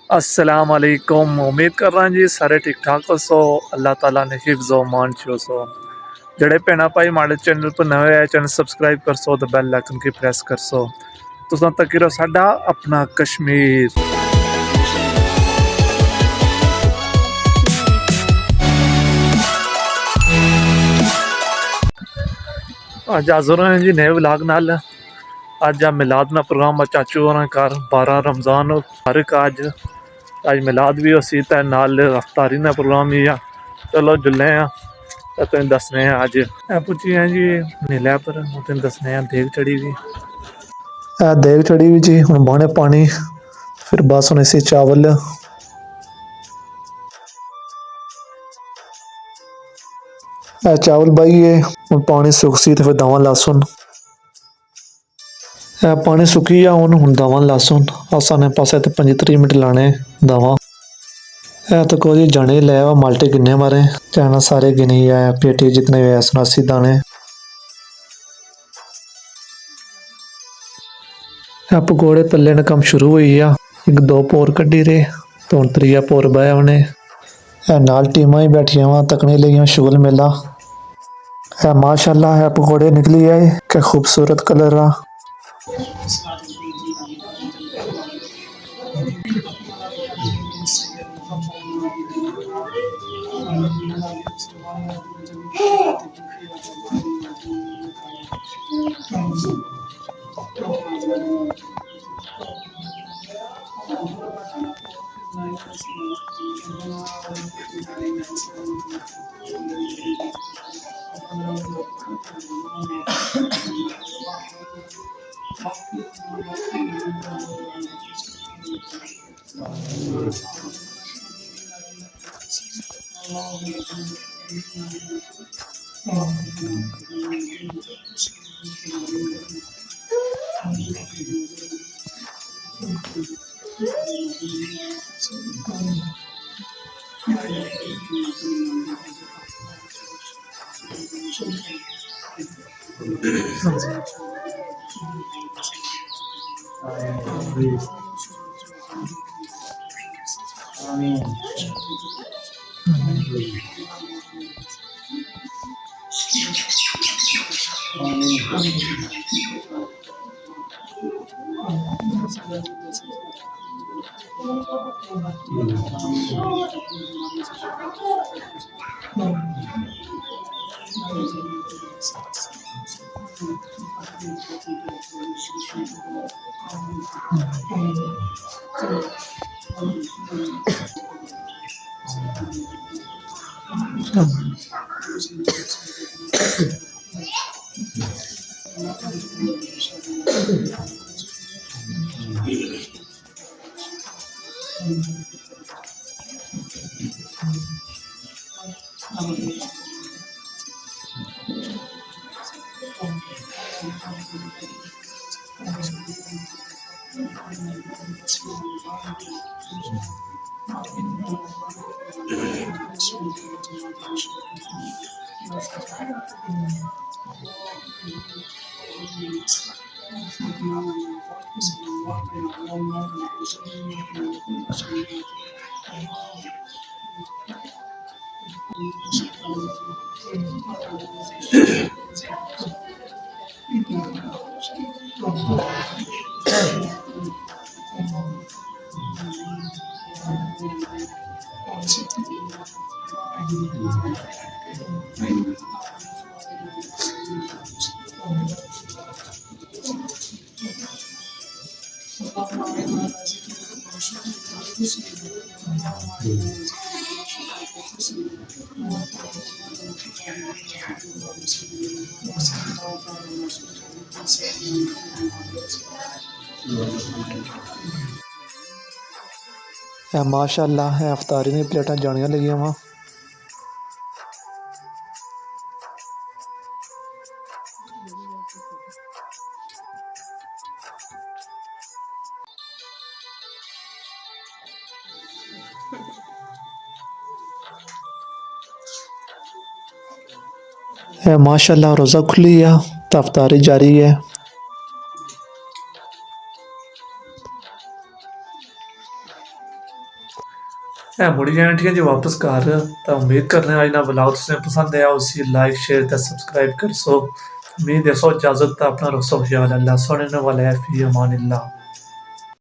अस्सलाम वालेकुम। उम्मीद कर रहा जी सारे ठीक ठाक हो सो। अल्लाह ताला ने हिफ्ज़ व मान छो सो। जड़े भैन भाई माड़े चैनल पर नवे आए चैनल सबसक्राइब कर सो तो बैल आइकन की प्रेस कर सो। तुसां तक रहो साडा अपना कश्मीर। अज हाज़र हैं जी नए व्लॉग नाल। अज आ मिलाद ना प्रोग्राम चाचू होर घर 12 रमज़ान मुबारक। अज मिलाद भी उसी ते नाल अफ्तारी ना प्रोग्राम ही आ। चलो जुल्ले हैं तुम दसने हैं अज पुज्जी हैं जी नीले पर तुम दसने हैं देग चढ़ी हुई। देग चढ़ी हुई जी हूँ बाने पानी फिर बस हूँ इसी चावल चावल बाइए हूँ पानी सुख सी तो फिर दवा लहसुन पानी सुकी जा हूँ दवा लहसुन आसाने पासे तो 25-30 मिनट लाने दवा तो को जी जाने ले आवा माल्टे गिने मारे कहना सारे गिनी आया पेटी जितने भी 89 दाने पकौड़े तले ने कम शुरू हुई आ। एक दो पोर कड्डी रे तो हूँ त्रीया पोर बाया उन्हें नाल टीमां ही बैठिया वहाँ तकने लगियां शुगल मेला माशाल्लाह है पकौड़े निकली आए क्या खूबसूरत कलर आ। माशाल्लाह है अफ्तारी ने प्लेटा जानिया लगी वहाँ माशाल्लाह रोज़ा खुली है तो अफ्तारी जारी है। है मुड़ी जाने ठीक है जी वापस घर। तो उम्मीद करने आज ना ब्लॉग तुसें पसंद आया उसी लाइक शेयर ते सब्सक्राइब कर सो। उम्मीद है सो इजाजत अपना रखो ख्याल अल्लाह सुनने वाला है फी अमान अल्लाह।